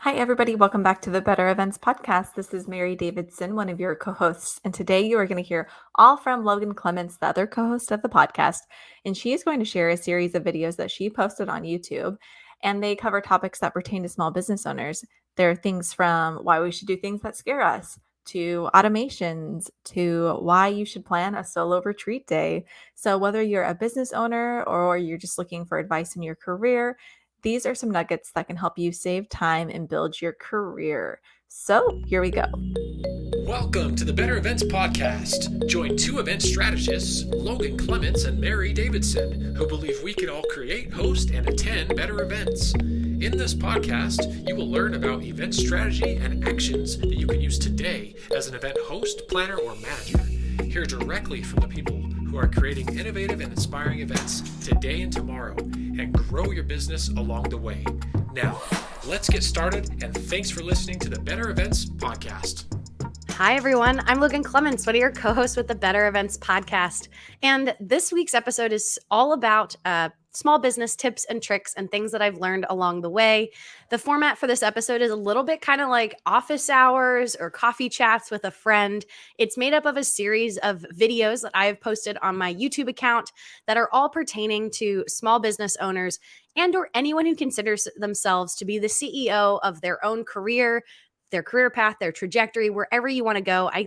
Hi, everybody. Welcome back to the Better Events Podcast. This is Mary Davidson, one of your co hosts. And today you are going to hear all from Logan Clements, the other co host of the podcast. And she is going to share a series of videos that she posted on YouTube. And they cover topics that pertain to small business owners. There are things from why we should do things that scare us, to automations, to why you should plan a solo retreat day. So, whether you're a business owner or you're just looking for advice in your career, these are some nuggets that can help you save time and build your career. So here we go. Welcome to the Better Events Podcast. Join two event strategists, Logan Clements and Mary Davidson, who believe we can all create, host, and attend better events. In this podcast, you will learn about event strategy and actions that you can use today as an event host, planner, or manager. Hear directly from the people who are creating innovative and inspiring events today and tomorrow, and grow your business along the way. Now, let's get started, and thanks for listening to the Better Events Podcast. Hi, everyone. I'm Logan Clements, one of your co-hosts with the Better Events Podcast. And this week's episode is all about small business tips and tricks and things that I've learned along the way. The format for this episode is a little bit kind of like office hours or coffee chats with a friend. It's made up of a series of videos that I have posted on my YouTube account that are all pertaining to small business owners and or anyone who considers themselves to be the CEO of their own career, their career path, their trajectory, wherever you want to go. I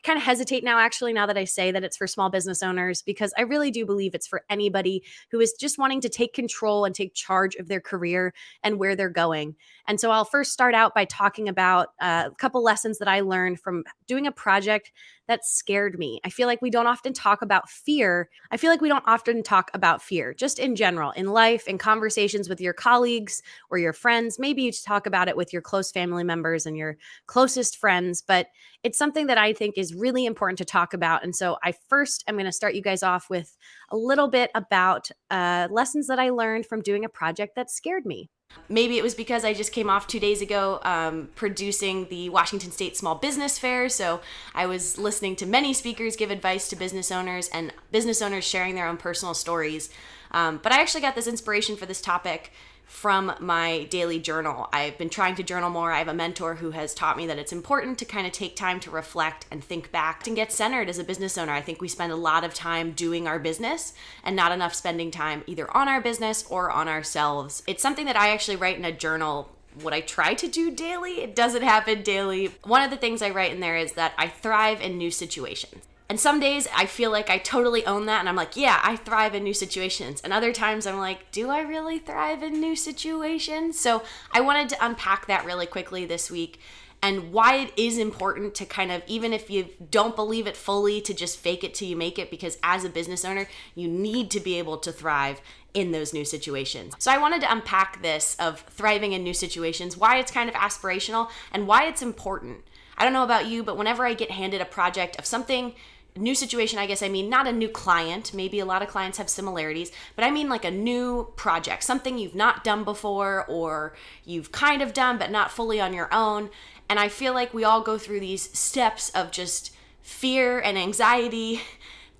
kind of hesitate now, actually, now that I say that it's for small business owners, because I really do believe it's for anybody who is just wanting to take control and take charge of their career and where they're going. And so I'll first start out by talking about a couple lessons that I learned from doing a project that scared me. I feel like we don't often talk about fear. Just in general, in life, in conversations with your colleagues or your friends. Maybe you talk about it with your close family members and your closest friends, but it's something that I think is really important to talk about. And so I first am going to start you guys off with a little bit about lessons that I learned from doing a project that scared me. Maybe it was because I just came off 2 days ago producing the Washington State Small Business Fair. So I was listening to many speakers give advice to business owners and business owners sharing their own personal stories. But I actually got this inspiration for this topic from my daily journal. I've been trying to journal more. I have a mentor who has taught me that it's important to kind of take time to reflect and think back and get centered as a business owner. I think we spend a lot of time doing our business and not enough spending time either on our business or on ourselves. It's something that I actually write in a journal. What I try to do daily, it doesn't happen daily. One of the things I write in there is that I thrive in new situations. And some days I feel like I totally own that and I'm like, yeah, I thrive in new situations. And other times I'm like, do I really thrive in new situations? So I wanted to unpack that really quickly this week and why it is important to kind of, even if you don't believe it fully, to just fake it till you make it, because as a business owner, you need to be able to thrive in those new situations. So I wanted to unpack this of thriving in new situations, why it's kind of aspirational and why it's important. I don't know about you, but whenever I get handed a project of something, new situation, I guess I mean not a new client. Maybe a lot of clients have similarities, but I mean like a new project, something you've not done before or you've kind of done but not fully on your own. And I feel like we all go through these steps of just fear and anxiety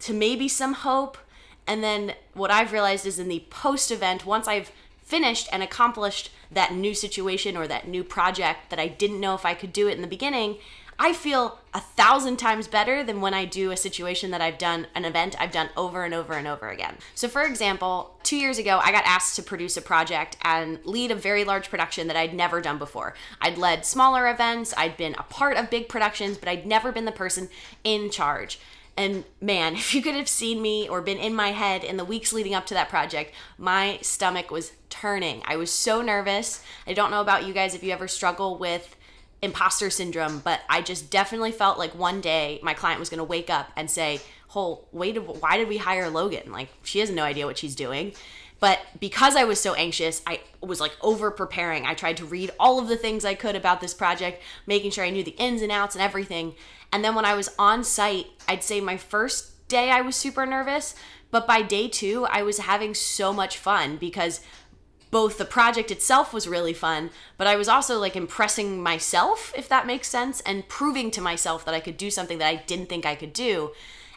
to maybe some hope. And then what I've realized is in the post-event, once I've finished and accomplished that new situation or that new project that I didn't know if I could do it in the beginning, I feel 1,000 times better than when I do a situation that I've done, an event I've done over and over and over again. So for example, 2 years ago, I got asked to produce a project and lead a very large production that I'd never done before. I'd led smaller events, I'd been a part of big productions, but I'd never been the person in charge. And man, if you could have seen me or been in my head in the weeks leading up to that project, my stomach was turning. I was so nervous. I don't know about you guys if you ever struggle with imposter syndrome, but I just definitely felt like one day my client was going to wake up and say, why did we hire Logan? Like, she has no idea what she's doing. But because I was so anxious, I was like over preparing. I tried to read all of the things I could about this project, making sure I knew the ins and outs and everything. And then when I was on site, I'd say my first day I was super nervous, but by day 2, I was having so much fun because both the project itself was really fun, but I was also like impressing myself, if that makes sense, and proving to myself that I could do something that I didn't think I could do.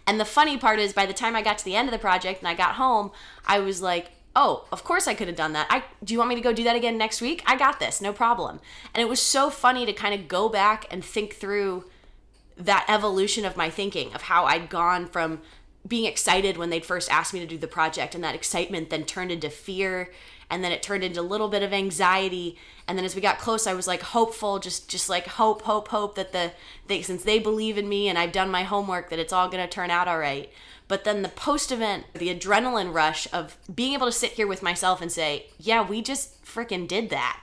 And the funny part is by the time I got to the end of the project and I got home, I was like, oh, of course I could have done that. Do you want me to go do that again next week? I got this, no problem. And it was so funny to kind of go back and think through that evolution of my thinking, of how I'd gone from being excited when they'd first asked me to do the project, and that excitement then turned into fear, and then it turned into a little bit of anxiety, and then as we got close I was like hopeful, just like hope that since they believe in me and I've done my homework, that it's all going to turn out all right. But then the post-event, the adrenaline rush of being able to sit here with myself and say, yeah, we just freaking did that.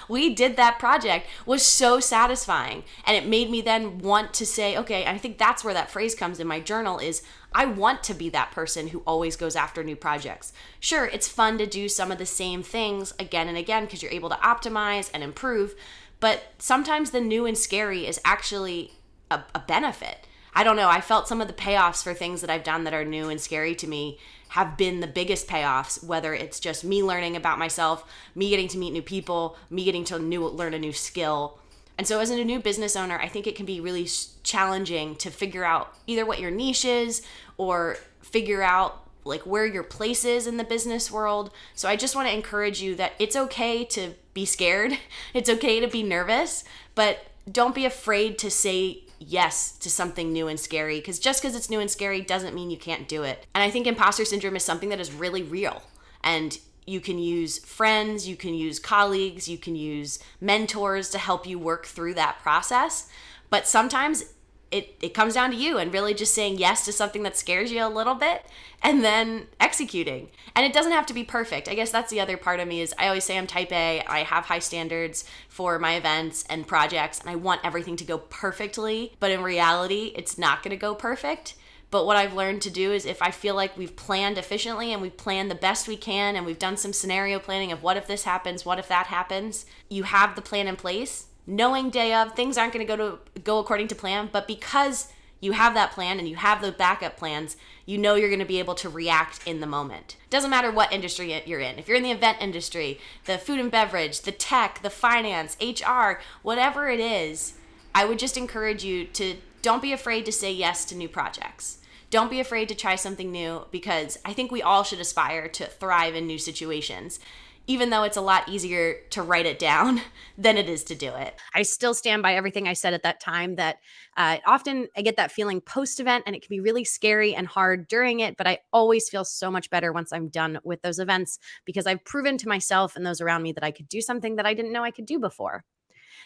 We did that project, was so satisfying. And it made me then want to say, okay, I think that's where that phrase comes in my journal is, I want to be that person who always goes after new projects. Sure, it's fun to do some of the same things again and again because you're able to optimize and improve, but sometimes the new and scary is actually a benefit. I don't know, I felt some of the payoffs for things that I've done that are new and scary to me have been the biggest payoffs, whether it's just me learning about myself, me getting to meet new people, me getting to learn a new skill. And so as a new business owner, I think it can be really challenging to figure out either what your niche is or figure out like where your place is in the business world. So I just want to encourage you that it's okay to be scared. It's okay to be nervous, but don't be afraid to say yes to something new and scary, because just because it's new and scary doesn't mean you can't do it. And I think imposter syndrome is something that is really real, and you can use friends, you can use colleagues, you can use mentors to help you work through that process. But sometimes it comes down to you and really just saying yes to something that scares you a little bit and then executing. And it doesn't have to be perfect. I guess that's the other part of me is I always say I'm type A. I have high standards for my events and projects, and I want everything to go perfectly. But in reality, it's not going to go perfect. But what I've learned to do is if I feel like we've planned efficiently and we've planned the best we can and we've done some scenario planning of what if this happens, what if that happens, you have the plan in place, knowing day of things aren't going to go according to plan, but because you have that plan and you have the backup plans, you know you're going to be able to react in the moment. Doesn't matter what industry you're in. If you're in the event industry, the food and beverage, the tech, the finance, HR, whatever it is, I would just encourage you to don't be afraid to say yes to new projects. Don't be afraid to try something new, because I think we all should aspire to thrive in new situations, even though it's a lot easier to write it down than it is to do it. I still stand by everything I said at that time, that often I get that feeling post-event, and it can be really scary and hard during it, but I always feel so much better once I'm done with those events, because I've proven to myself and those around me that I could do something that I didn't know I could do before.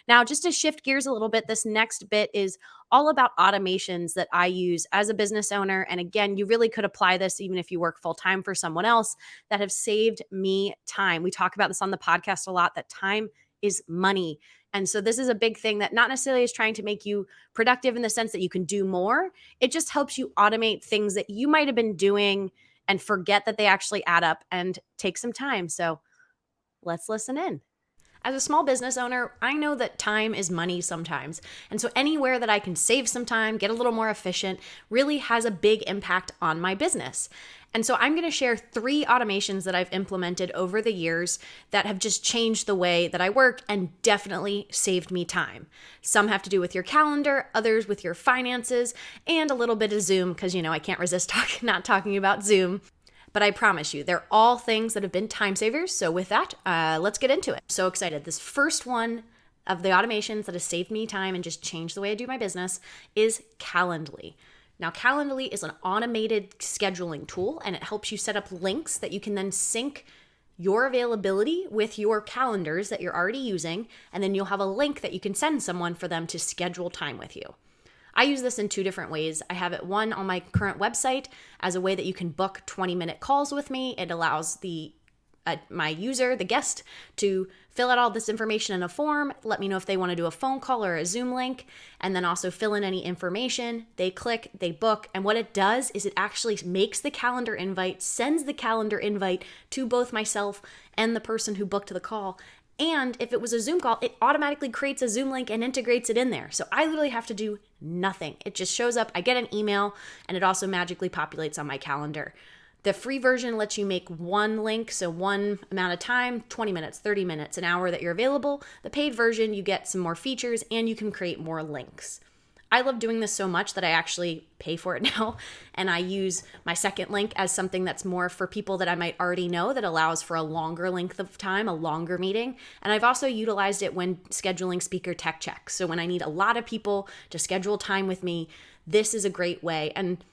Now, just to shift gears a little bit, this next bit is all about automations that I use as a business owner. And again, you really could apply this even if you work full time for someone else, that have saved me time. We talk about this on the podcast a lot, that time is money. And so this is a big thing that not necessarily is trying to make you productive in the sense that you can do more. It just helps you automate things that you might have been doing and forget that they actually add up and take some time. So let's listen in. As a small business owner, I know that time is money sometimes. And so anywhere that I can save some time, get a little more efficient, really has a big impact on my business. And so I'm going to share 3 automations that I've implemented over the years that have just changed the way that I work and definitely saved me time. Some have to do with your calendar, others with your finances, and a little bit of Zoom, because, I can't resist not talking about Zoom. But I promise you, they're all things that have been time savers. So with that, let's get into it. So excited. This first one of the automations that has saved me time and just changed the way I do my business is Calendly. Now, Calendly is an automated scheduling tool, and it helps you set up links that you can then sync your availability with your calendars that you're already using, and then you'll have a link that you can send someone for them to schedule time with you. I use this in 2 different ways. I have it, one, on my current website as a way that you can book 20-minute calls with me. It allows my user, the guest, to fill out all this information in a form, let me know if they want to do a phone call or a Zoom link, and then also fill in any information. They click, they book, and what it does is it actually makes the calendar invite, sends the calendar invite to both myself and the person who booked the call. And if it was a Zoom call, it automatically creates a Zoom link and integrates it in there. So I literally have to do nothing. It just shows up, I get an email, and it also magically populates on my calendar. The free version lets you make one link, so one amount of time, 20 minutes, 30 minutes, an hour that you're available. The paid version, you get some more features and you can create more links. I love doing this so much that I actually pay for it now. And I use my second link as something that's more for people that I might already know, that allows for a longer length of time, a longer meeting. And I've also utilized it when scheduling speaker tech checks. So when I need a lot of people to schedule time with me, this is a great way. And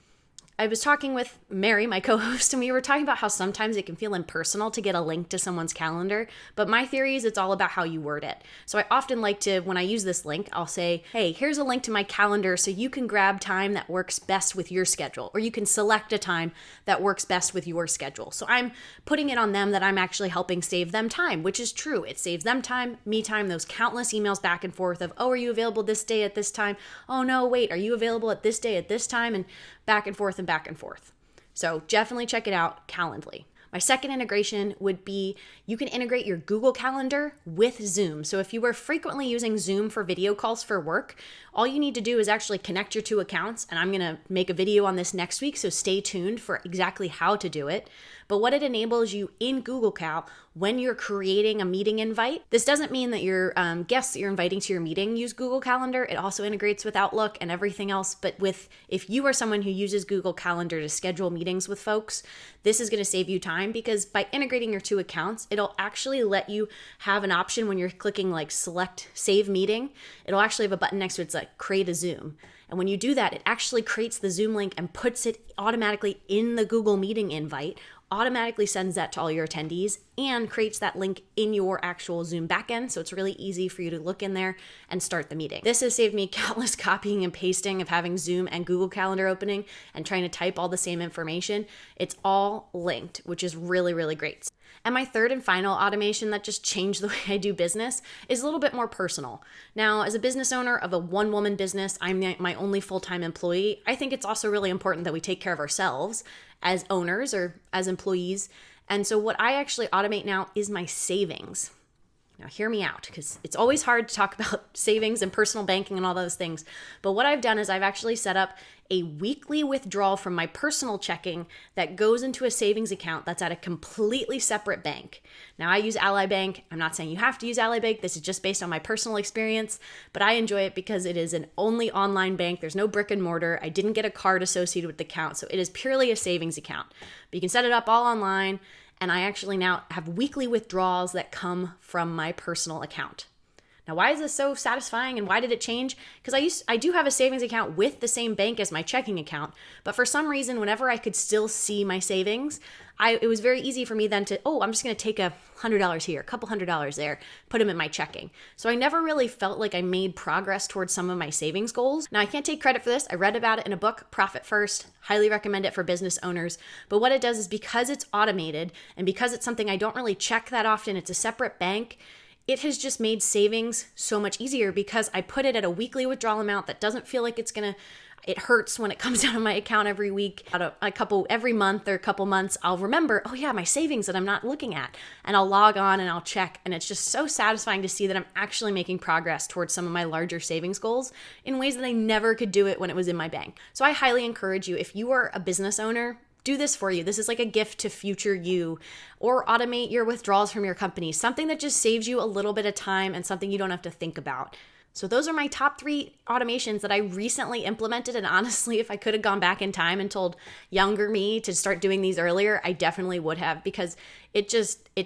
I was talking with Mary, my co-host, and we were talking about how sometimes it can feel impersonal to get a link to someone's calendar. But my theory is it's all about how you word it. So I often like to, when I use this link, I'll say, hey, here's a link to my calendar so you can grab time that works best with your schedule, or you can select a time that works best with your schedule. So I'm putting it on them that I'm actually helping save them time, which is true. It saves them time, me time, those countless emails back and forth of, oh, are you available this day at this time? Oh, no, wait, are you available at this day at this time? And back and forth and back and forth. So definitely check it out, Calendly. My second integration would be you can integrate your Google Calendar with Zoom. So if you were frequently using Zoom for video calls for work, all you need to do is actually connect your two accounts. And I'm going to make a video on this next week, so stay tuned for exactly how to do it. But what it enables you in Google Cal when you're creating a meeting invite, this doesn't mean that your guests that you're inviting to your meeting use Google Calendar. It also integrates with Outlook and everything else. But if you are someone who uses Google Calendar to schedule meetings with folks, this is going to save you time, because by integrating your two accounts, it'll actually let you have an option when you're clicking like select save meeting. It'll actually have a button next to it. It's like create a Zoom. And when you do that, it actually creates the Zoom link and puts it automatically in the Google Meeting invite, automatically sends that to all your attendees, and creates that link in your actual Zoom backend. So it's really easy for you to look in there and start the meeting. This has saved me countless copying and pasting of having Zoom and Google Calendar opening and trying to type all the same information. It's all linked, which is really, really great. And my third and final automation that just changed the way I do business is a little bit more personal. Now, as a business owner of a one-woman business, I'm my only full-time employee. I think it's also really important that we take care of ourselves as owners or as employees. And so what I actually automate now is my savings. Now, hear me out, because it's always hard to talk about savings and personal banking and all those things. But what I've done is I've actually set up a weekly withdrawal from my personal checking that goes into a savings account that's at a completely separate bank. Now, I use Ally Bank. I'm not saying you have to use Ally Bank. This is just based on my personal experience, but I enjoy it because it is an only online bank. There's no brick and mortar. I didn't get a card associated with the account, so it is purely a savings account. But you can set it up all online. And I actually now have weekly withdrawals that come from my personal account. Now, why is this so satisfying and why did it change? Because I do have a savings account with the same bank as my checking account, but for some reason, whenever I could still see my savings, it was very easy for me then to, I'm just going to take $100 here, a couple $100 there, put them in my checking. So I never really felt like I made progress towards some of my savings goals. Now, I can't take credit for this. I read about it in a book, Profit First. Highly recommend it for business owners. But what it does is, because it's automated and because it's something I don't really check that often, it's a separate bank, it has just made savings so much easier because I put it at a weekly withdrawal amount that doesn't feel like it hurts when it comes out of my account every week. Every month or a couple months, I'll remember, my savings that I'm not looking at. And I'll log on and I'll check. And it's just so satisfying to see that I'm actually making progress towards some of my larger savings goals in ways that I never could do it when it was in my bank. So I highly encourage you, if you are a business owner, do this for you. This is like a gift to future you. Or automate your withdrawals from your company. Something that just saves you a little bit of time and something you don't have to think about. So those are my top 3 automations that I recently implemented. And honestly, if I could have gone back in time and told younger me to start doing these earlier, I definitely would have, because it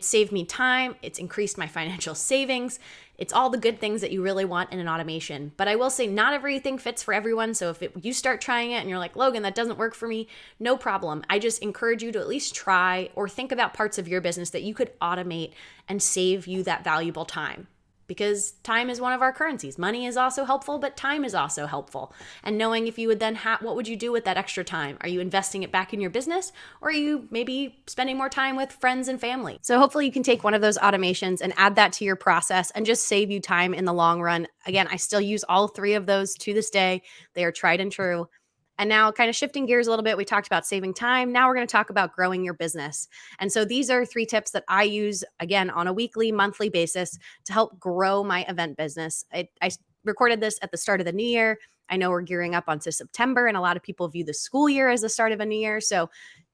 saved me time. It's increased my financial savings. It's all the good things that you really want in an automation. But I will say not everything fits for everyone. So if you start trying it and you're like, Logan, that doesn't work for me, no problem. I just encourage you to at least try or think about parts of your business that you could automate and save you that valuable time. Because time is one of our currencies. Money is also helpful, but time is also helpful. And knowing if you would then what would you do with that extra time? Are you investing it back in your business, or are you maybe spending more time with friends and family? So hopefully you can take one of those automations and add that to your process and just save you time in the long run. Again, I still use all 3 of those to this day. They are tried and true. And now, kind of shifting gears a little bit, we talked about saving time. Now we're going to talk about growing your business. And so these are 3 tips that I use, again, on a weekly, monthly basis to help grow my event business. I recorded this at the start of the new year. I know we're gearing up onto September, and a lot of people view the school year as the start of a new year. So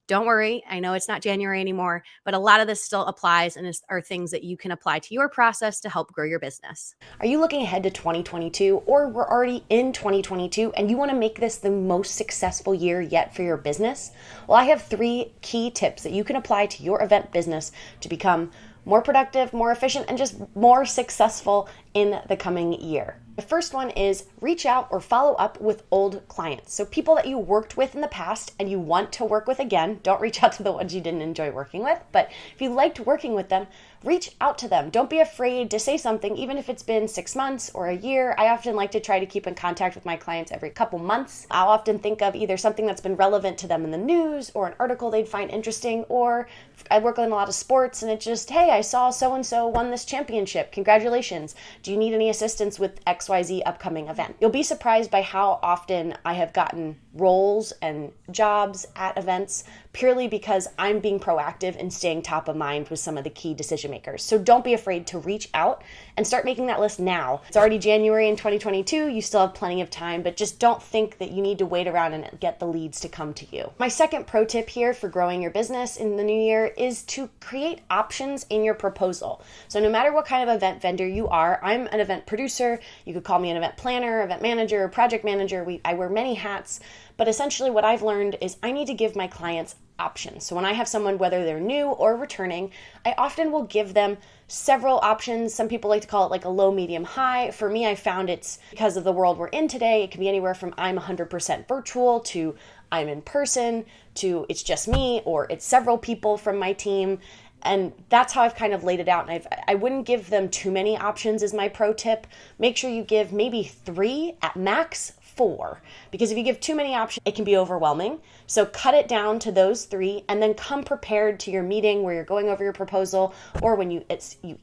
Don't worry, I know it's not January anymore, but a lot of this still applies and are things that you can apply to your process to help grow your business. Are you looking ahead to 2022, or we're already in 2022 and you want to make this the most successful year yet for your business? Well, I have 3 key tips that you can apply to your event business to become more productive, more efficient, and just more successful in the coming year. The first one is reach out or follow up with old clients. So people that you worked with in the past and you want to work with again. Don't reach out to the ones you didn't enjoy working with, but if you liked working with them, reach out to them. Don't be afraid to say something, even if it's been 6 months or a year. I often like to try to keep in contact with my clients every couple months. I'll often think of either something that's been relevant to them in the news or an article they'd find interesting, or I work on a lot of sports and it's just, hey, I saw so-and-so won this championship. Congratulations. Do you need any assistance with XYZ upcoming event? You'll be surprised by how often I have gotten roles and jobs at events purely because I'm being proactive and staying top of mind with some of the key decision makers. So don't be afraid to reach out and start making that list now. It's already January in 2022. You still have plenty of time, but just don't think that you need to wait around and get the leads to come to you. My second pro tip here for growing your business in the new year is to create options in your proposal. So no matter what kind of event vendor you are, I'm an event producer. You could call me an event planner, event manager, project manager. I wear many hats. But essentially what I've learned is I need to give my clients options. So when I have someone, whether they're new or returning, I often will give them several options. Some people like to call it like a low, medium, high. For me, I found it's because of the world we're in today. It can be anywhere from I'm 100% virtual to I'm in person to it's just me or it's several people from my team. And that's how I've kind of laid it out. And I wouldn't give them too many options as my pro tip. Make sure you give maybe 3 at max 4, because if you give too many options, it can be overwhelming. So cut it down to those 3 and then come prepared to your meeting where you're going over your proposal, or when you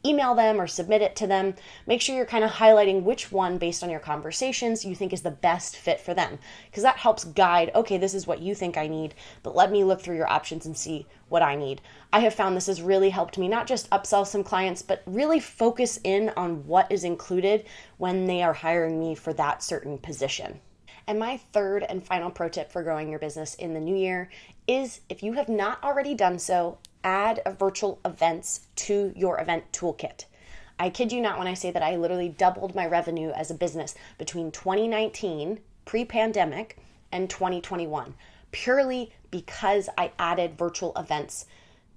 email them or submit it to them. Make sure you're kind of highlighting which one based on your conversations you think is the best fit for them, because that helps guide, okay, this is what you think I need, but let me look through your options and see what I need. I have found this has really helped me not just upsell some clients, but really focus in on what is included when they are hiring me for that certain position. And my third and final pro tip for growing your business in the new year is, if you have not already done so, add virtual events to your event toolkit. I kid you not when I say that I literally doubled my revenue as a business between 2019, pre-pandemic, and 2021, purely because I added virtual events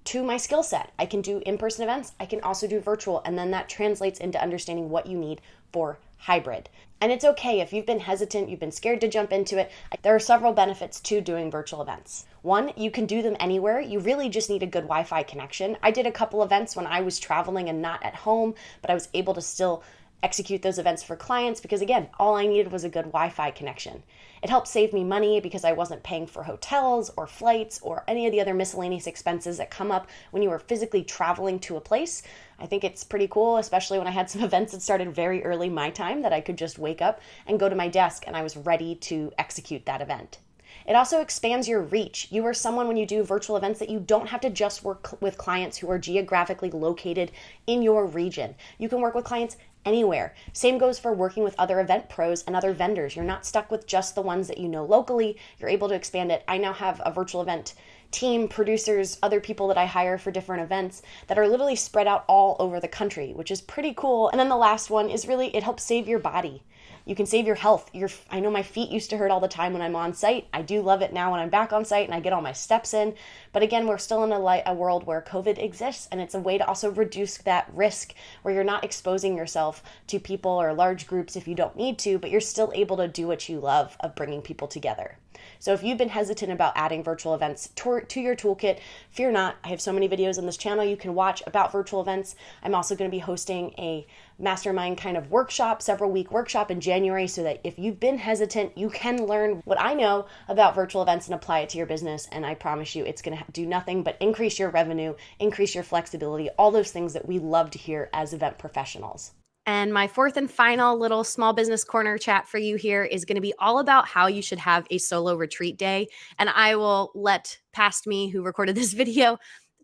to my skill set. I can do in-person events, I can also do virtual, and then that translates into understanding what you need for hybrid. And it's okay if you've been hesitant, you've been scared to jump into it. There are several benefits to doing virtual events. One, you can do them anywhere. You really just need a good Wi-Fi connection. I did a couple events when I was traveling and not at home, but I was able to still execute those events for clients because, again, all I needed was a good Wi-Fi connection. It helped save me money because I wasn't paying for hotels or flights or any of the other miscellaneous expenses that come up when you are physically traveling to a place. I think it's pretty cool, especially when I had some events that started very early my time, that I could just wake up and go to my desk and I was ready to execute that event. It also expands your reach. You are someone, when you do virtual events, that you don't have to just work with clients who are geographically located in your region. You can work with clients anywhere. Same goes for working with other event pros and other vendors. You're not stuck with just the ones that you know locally. You're able to expand it. I now have a virtual event team, producers, other people that I hire for different events that are literally spread out all over the country, which is pretty cool. And then the last one is really, it helps save your body. You can save your health. I know my feet used to hurt all the time when I'm on site. I do love it now when I'm back on site and I get all my steps in. But again, we're still in a world where COVID exists, and it's a way to also reduce that risk where you're not exposing yourself to people or large groups if you don't need to, but you're still able to do what you love of bringing people together. So if you've been hesitant about adding virtual events to your toolkit, fear not. I have so many videos on this channel you can watch about virtual events. I'm also going to be hosting a mastermind kind of workshop, several week workshop in January, so that if you've been hesitant, you can learn what I know about virtual events and apply it to your business. And I promise you, it's going to do nothing but increase your revenue, increase your flexibility, all those things that we love to hear as event professionals. And my fourth and final little small business corner chat for you here is going to be all about how you should have a solo retreat day. And I will let past me, who recorded this video,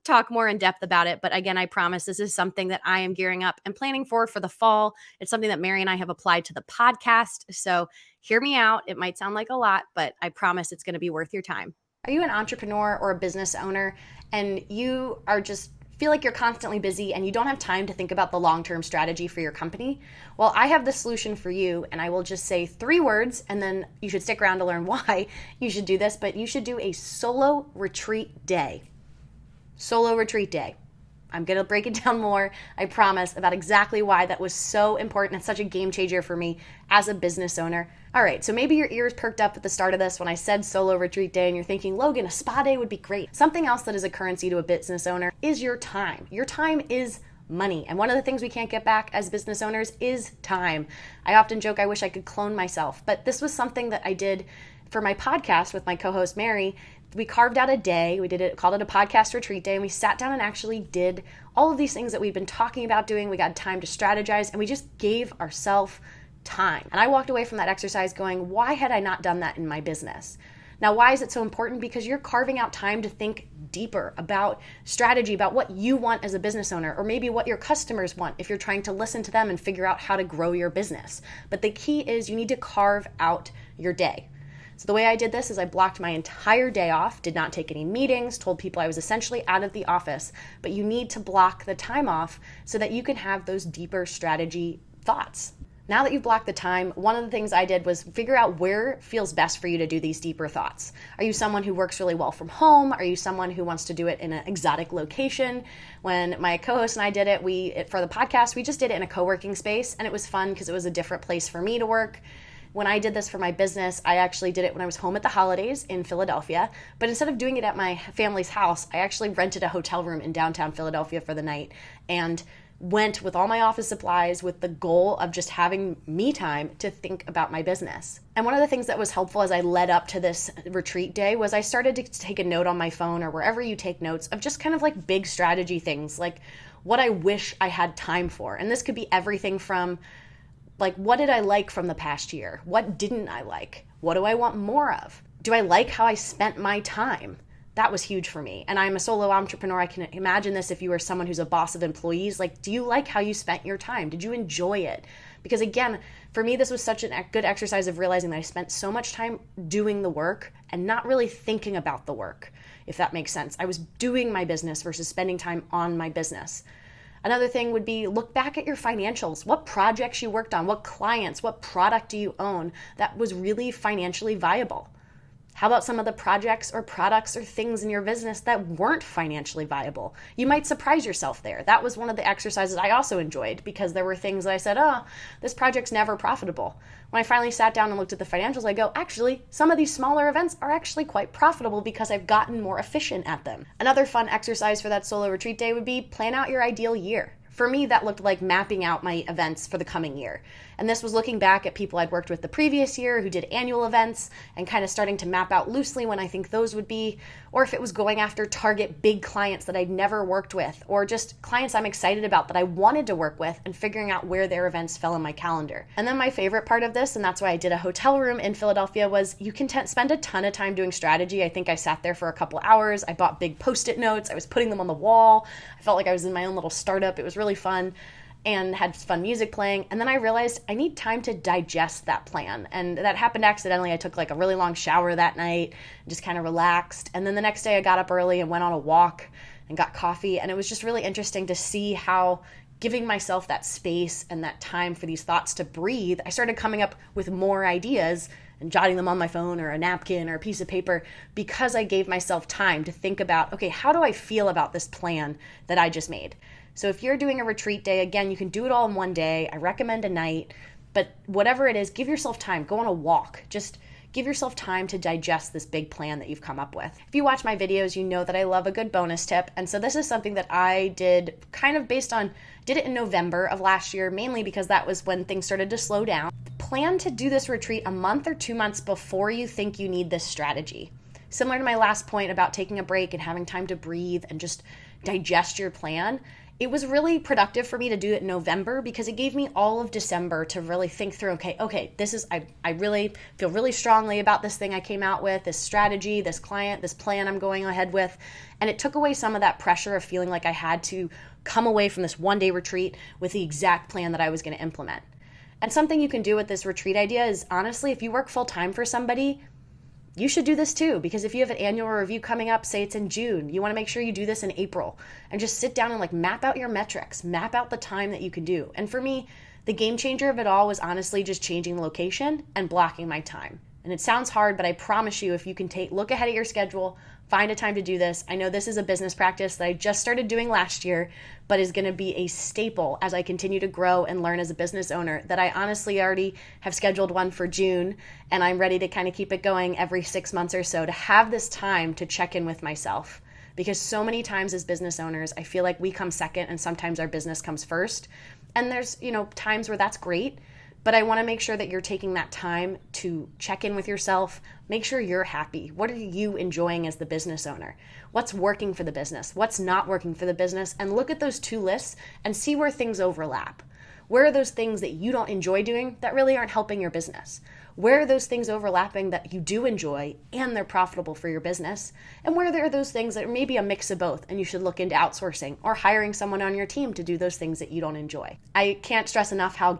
talk more in depth about it. But again, I promise this is something that I am gearing up and planning for the fall. It's something that Mary and I have applied to the podcast. So hear me out. It might sound like a lot, but I promise it's going to be worth your time. Are you an entrepreneur or a business owner and you are just feel like you're constantly busy and you don't have time to think about the long-term strategy for your company? Well, I have the solution for you, and I will just say 3 words and then you should stick around to learn why you should do this, but you should do a solo retreat day. Solo retreat day. I'm going to break it down more, I promise, about exactly why that was so important and such a game changer for me as a business owner. All right, so maybe your ears perked up at the start of this when I said solo retreat day and you're thinking, Logan, a spa day would be great. Something else that is a currency to a business owner is your time. Your time is money. And one of the things we can't get back as business owners is time. I often joke I wish I could clone myself, but this was something that I did for my podcast with my co-host Mary. We carved out a day, called it a podcast retreat day, and we sat down and actually did all of these things that we've been talking about doing. We got time to strategize, and we just gave ourselves time. And I walked away from that exercise going, why had I not done that in my business? Now, why is it so important? Because you're carving out time to think deeper about strategy, about what you want as a business owner, or maybe what your customers want if you're trying to listen to them and figure out how to grow your business. But the key is you need to carve out your day. So the way I did this is I blocked my entire day off, did not take any meetings, told people I was essentially out of the office, but you need to block the time off so that you can have those deeper strategy thoughts. Now that you've blocked the time, one of the things I did was figure out where feels best for you to do these deeper thoughts. Are you someone who works really well from home? Are you someone who wants to do it in an exotic location? When my co-host and I did it, for the podcast, we just did it in a co-working space, and it was fun because it was a different place for me to work. When I did this for my business, I actually did it when I was home at the holidays in Philadelphia. But instead of doing it at my family's house, I actually rented a hotel room in downtown Philadelphia for the night and went with all my office supplies with the goal of just having me time to think about my business. And one of the things that was helpful as I led up to this retreat day was I started to take a note on my phone or wherever you take notes of just kind of like big strategy things, like what I wish I had time for. And this could be everything from like, what did I like from the past year? What didn't I like? What do I want more of? Do I like how I spent my time? That was huge for me. And I'm a solo entrepreneur. I can imagine this if you were someone who's a boss of employees. Like, do you like how you spent your time? Did you enjoy it? Because again, for me, this was such a good exercise of realizing that I spent so much time doing the work and not really thinking about the work, if that makes sense. I was doing my business versus spending time on my business. Another thing would be look back at your financials. What projects you worked on, what clients, what product do you own that was really financially viable? How about some of the projects or products or things in your business that weren't financially viable? You might surprise yourself there. That was one of the exercises I also enjoyed because there were things that I said, this project's never profitable. When I finally sat down and looked at the financials, I go, actually, some of these smaller events are actually quite profitable because I've gotten more efficient at them. Another fun exercise for that solo retreat day would be plan out your ideal year. For me, that looked like mapping out my events for the coming year. And this was looking back at people I'd worked with the previous year who did annual events and kind of starting to map out loosely when I think those would be, or if it was going after target big clients that I'd never worked with, or just clients I'm excited about that I wanted to work with and figuring out where their events fell in my calendar. And then my favorite part of this, and that's why I did a hotel room in Philadelphia, was you can spend a ton of time doing strategy. I think I sat there for a couple hours. I bought big Post-it notes. I was putting them on the wall. I felt like I was in my own little startup. It was really fun and had fun music playing. And then I realized I need time to digest that plan. And that happened accidentally. I took like a really long shower that night, just kind of relaxed. And then the next day I got up early and went on a walk and got coffee. And it was just really interesting to see how giving myself that space and that time for these thoughts to breathe, I started coming up with more ideas and jotting them on my phone or a napkin or a piece of paper because I gave myself time to think about, okay, how do I feel about this plan that I just made? So if you're doing a retreat day, again, you can do it all in one day. I recommend a night, but whatever it is, give yourself time. Go on a walk. Just give yourself time to digest this big plan that you've come up with. If you watch my videos, you know that I love a good bonus tip. And so this is something that I did kind of did it in November of last year, mainly because that was when things started to slow down. Plan to do this retreat a month or 2 months before you think you need this strategy. Similar to my last point about taking a break and having time to breathe and just digest your plan, it was really productive for me to do it in November because it gave me all of December to really think through, okay, this is, I really feel really strongly about this thing I came out with, this strategy, this client, this plan I'm going ahead with. And it took away some of that pressure of feeling like I had to come away from this one-day retreat with the exact plan that I was going to implement. And something you can do with this retreat idea is, honestly, if you work full-time for somebody, you should do this too, because if you have an annual review coming up, say it's in June, you want to make sure you do this in April and just sit down and like map out your metrics, map out the time that you can do. And for me, the game changer of it all was honestly just changing the location and blocking my time. And it sounds hard, but I promise you, if you can look ahead at your schedule, find a time to do this. I know this is a business practice that I just started doing last year, but is going to be a staple as I continue to grow and learn as a business owner, that I honestly already have scheduled one for June, and I'm ready to kind of keep it going every 6 months or so to have this time to check in with myself. Because so many times as business owners, I feel like we come second and sometimes our business comes first. And there's, times where that's great, but I want to make sure that you're taking that time to check in with yourself, make sure you're happy. What are you enjoying as the business owner? What's working for the business? What's not working for the business? And look at those two lists and see where things overlap. Where are those things that you don't enjoy doing that really aren't helping your business? Where are those things overlapping that you do enjoy and they're profitable for your business? And where there are those things that are maybe a mix of both and you should look into outsourcing or hiring someone on your team to do those things that you don't enjoy. I can't stress enough how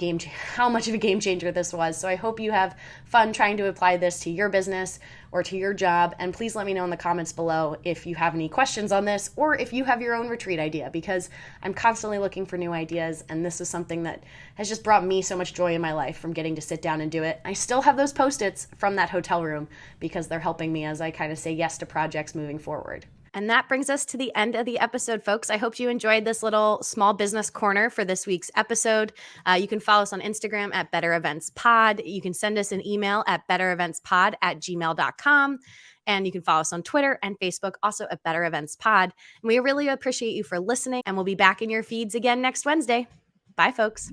much of a game changer this was. So I hope you have fun trying to apply this to your business or to your job. And please let me know in the comments below if you have any questions on this or if you have your own retreat idea, because I'm constantly looking for new ideas. And this is something that has just brought me so much joy in my life from getting to sit down and do it. I still have those Post-its from that hotel room because they're helping me as I kind of say yes to projects moving forward. And that brings us to the end of the episode, folks. I hope you enjoyed this little small business corner for this week's episode. You can follow us on Instagram at Better Events Pod. You can send us an email at bettereventspod@gmail.com. And you can follow us on Twitter and Facebook, also at Better Events Pod. And we really appreciate you for listening, and we'll be back in your feeds again next Wednesday. Bye, folks.